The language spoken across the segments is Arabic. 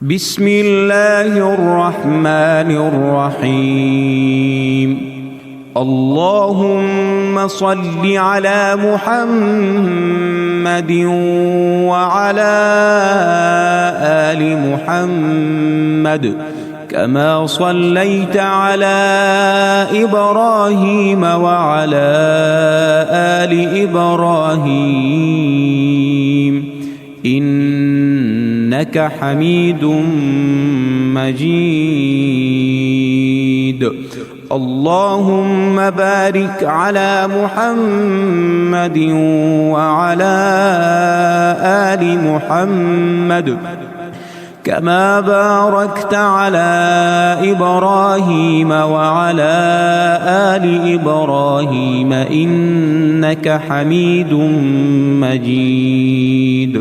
بسم الله الرحمن الرحيم. اللهم صل على محمد وعلى آل محمد كما صليت على إبراهيم وعلى آل إبراهيم إنك حميد مجيد. اللهم بارك على محمد وعلى آل محمد كما باركت على إبراهيم وعلى آل إبراهيم إنك حميد مجيد.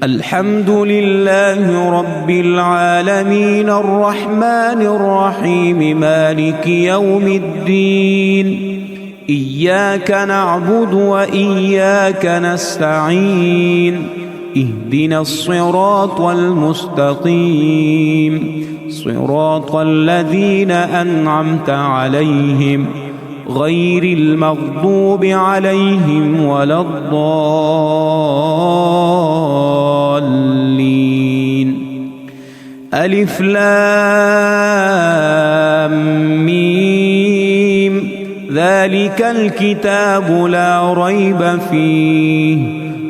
الحمد لله رب العالمين الرحمن الرحيم مالك يوم الدين. إياك نعبد وإياك نستعين. اهدنا الصراط المستقيم صراط الذين أنعمت عليهم غير المغضوب عليهم ولا الضالين. ألف لام ميم ذلك الكتاب لا ريب فيه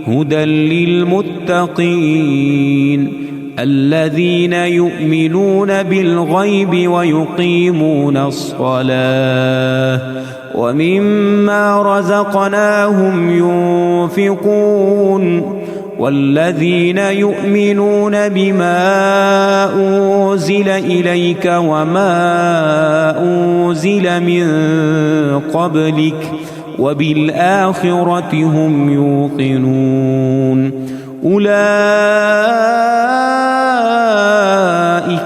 هدى للمتقين الذين يؤمنون بالغيب ويقيمون الصلاة ومما رزقناهم ينفقون والذين يؤمنون بما أنزل إليك وما أنزل من قبلك وبالآخرة هم يوقنون. أولئك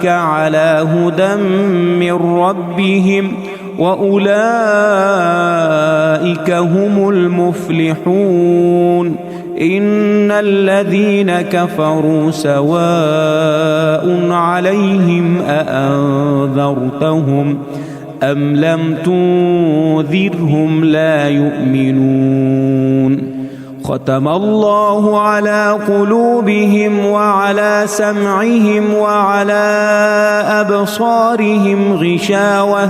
على هدى من ربهم وأولئك هم المفلحون. إن الذين كفروا سواء عليهم أأنذرتهم أم لم تنذرهم لا يؤمنون. ختم الله على قلوبهم وعلى سمعهم وعلى أبصارهم غشاوة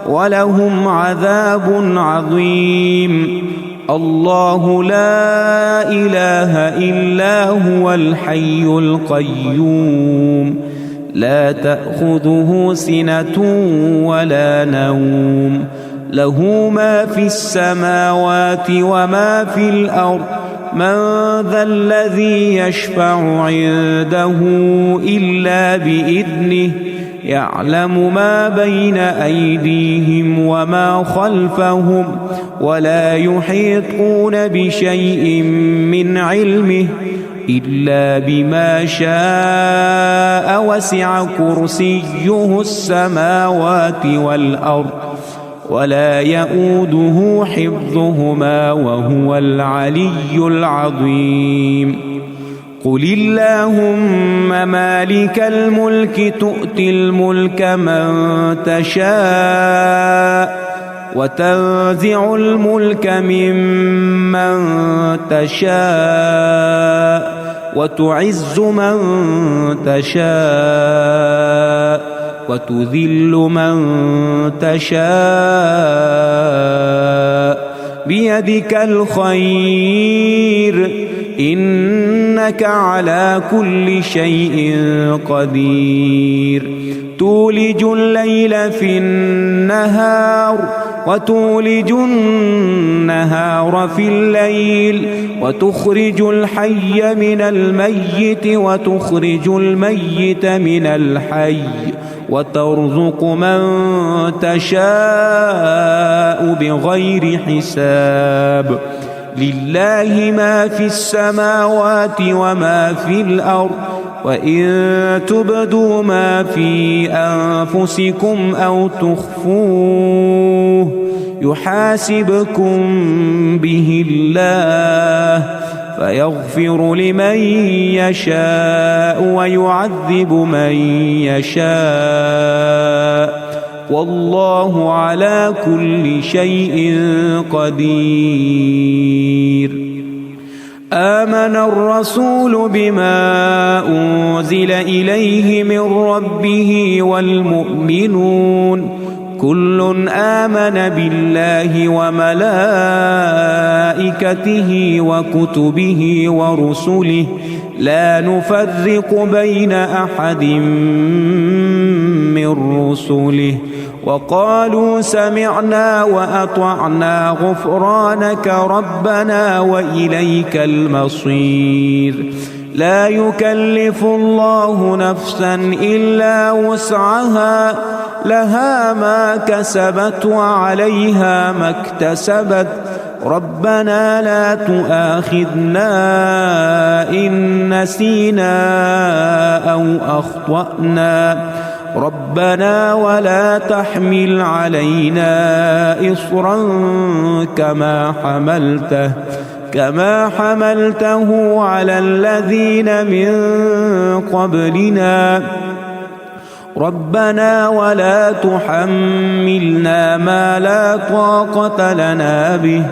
ولهم عذاب عظيم. الله لا إله إلا هو الحي القيوم لا تأخذه سنة ولا نوم له ما في السماوات وما في الأرض من ذا الذي يشفع عنده إلا بإذنه يعلم ما بين أيديهم وما خلفهم ولا يحيطون بشيء من علمه إلا بما شاء وسع كرسيه السماوات والأرض ولا يؤوده حفظهما وهو العلي العظيم. قل اللهم مالك الملك تؤتي الملك من تشاء وتنزع الملك ممن تشاء وتعز من تشاء وتذل من تشاء بيدك الخير إنك على كل شيء قدير. تولج الليل في النهار وتولج النهار في الليل وتخرج الحي من الميت وتخرج الميت من الحي وترزق من تشاء بغير حساب. لله ما في السماوات وما في الأرض وإن تبدوا ما في أنفسكم أو تخفوه يحاسبكم به الله فيغفر لمن يشاء ويعذب من يشاء والله على كل شيء قدير. آمن الرسول بما أنزل إليه من ربه والمؤمنون كل آمن بالله وملائكته وكتبه ورسله لا نفرق بين أحد من رسله وقالوا سمعنا وأطعنا غفرانك ربنا وإليك المصير. لا يكلف الله نفسا إلا وسعها لها ما كسبت وعليها ما اكتسبت ربنا لا تؤاخذنا إن نسينا أو أخطأنا ربنا ولا تحمل علينا إصرا كما حملته على الذين من قبلنا ربنا ولا تحملنا ما لا طاقة لنا به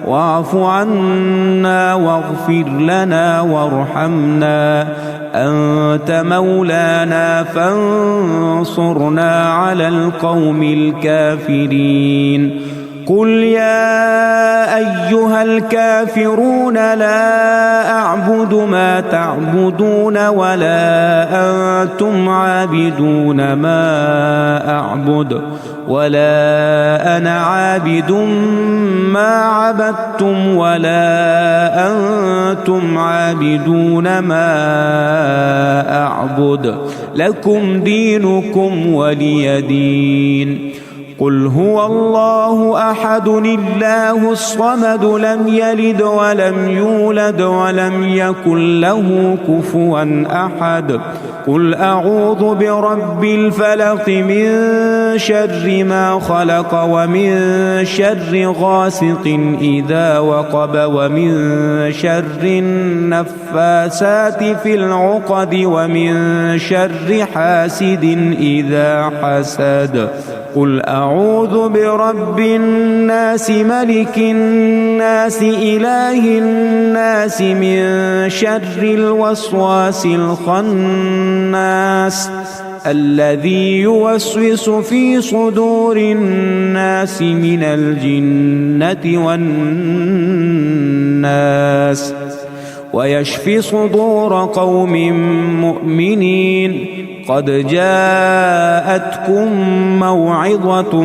واعف عنا واغفر لنا وارحمنا أنت مولانا فانصرنا على القوم الكافرين. قل يا أيها الكافرون لا أعبد ما تعبدون ولا أنتم عابدون ما أعبد ولا أنا عابد ما عبدتم ولا أنتم عابدون ما أعبد لكم دينكم ولي دين. قل هو الله أحد الله الصمد لم يلد ولم يولد ولم يكن له كفوا أحد. قل أعوذ برب الفلق من شر ما خلق ومن شر غاسق إذا وقب ومن شر النفاسات في العقد ومن شر حاسد إذا حسد. قل أعوذ برب الناس ملك الناس إله الناس من شر الوسواس الخناس الذي يوسوس في صدور الناس من الجنة والناس ويشفي صدور قوم مؤمنين. قد جاءتكم موعظة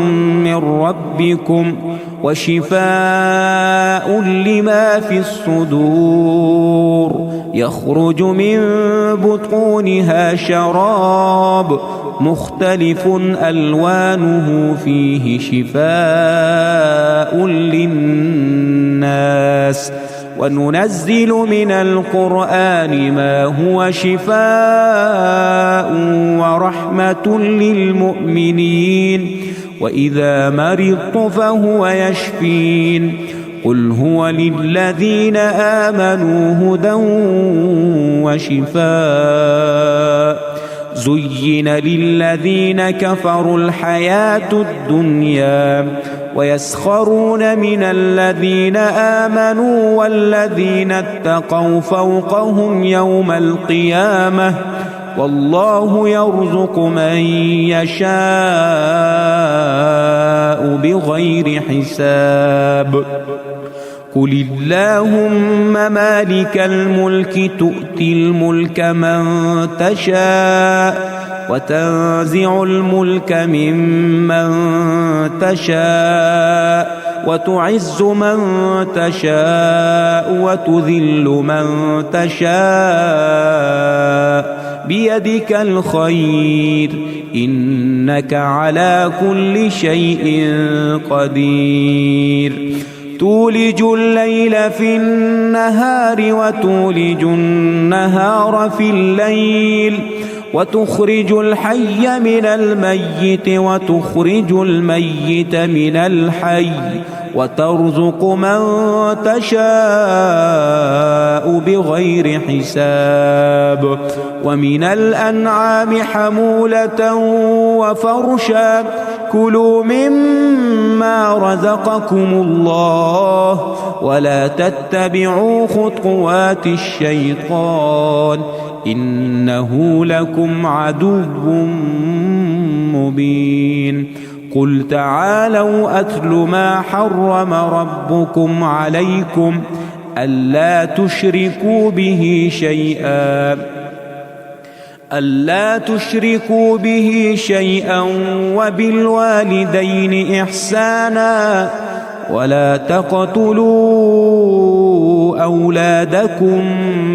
من ربكم وشفاء لما في الصدور يخرج من بطونها شراب مختلف ألوانه فيه شفاء للناس وننزل من القرآن ما هو شفاء ورحمة للمؤمنين وإذا مرضت فهو يشفين. قل هو للذين آمنوا هدى وشفاء. زين للذين كفروا الحياة الدنيا ويسخرون من الذين آمنوا والذين اتقوا فوقهم يوم القيامة والله يرزق من يشاء بغير حساب. قل اللهم مالك الملك تؤتي الملك من تشاء وتنزع الملك ممن تشاء وتعز من تشاء وتذل من تشاء بيدك الخير إنك على كل شيء قدير. تولج الليل في النهار وتولج النهار في الليل وتخرج الحي من الميت وتخرج الميت من الحي وترزق من تشاء بغير حساب ومن الأنعام حمولة وفرشا كلوا مما رزقكم الله ولا تتبعوا خطوات الشيطان إنه لكم عدو مبين قل تعالوا أتل ما حرم ربكم عليكم ألا تشركوا به شيئا وبالوالدين إحسانا ولا تقتلوا أولادكم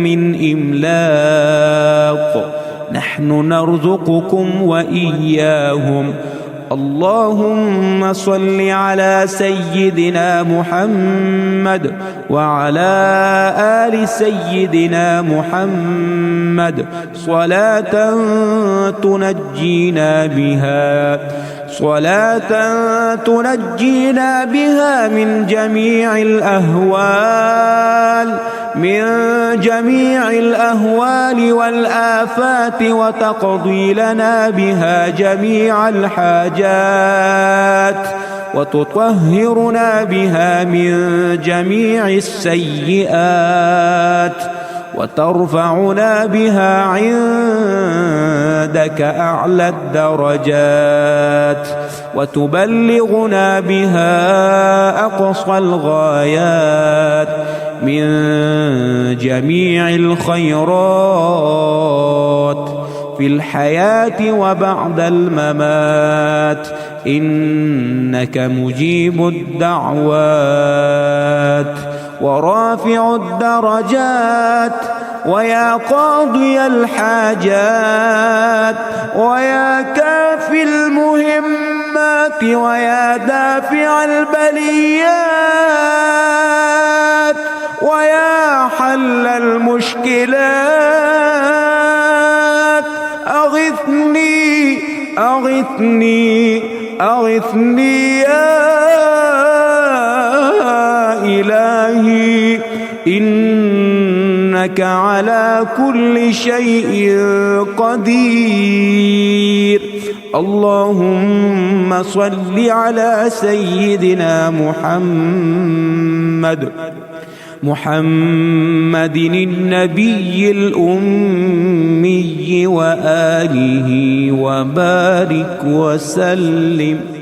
من إملاق نحن نرزقكم وإياهم اللهم صل على سيدنا محمد وعلى آل سيدنا محمد صلاة تنجينا بها من جميع الأهوال والآفات وتقضي لنا بها جميع الحاجات وتطهرنا بها من جميع السيئات وترفعنا بها عندك أعلى الدرجات وتبلغنا بها أقصى الغايات من جميع الخيرات في الحياة وبعد الممات إنك مجيب الدعوات ورافع الدرجات ويا قاضي الحاجات ويا كافي المهمات ويا دافع البليات ويا حل المشكلات أغثني يا إلهي إنك على كل شيء قدير اللهم صل على سيدنا محمد النبي الأمي وآله وبارك وسلم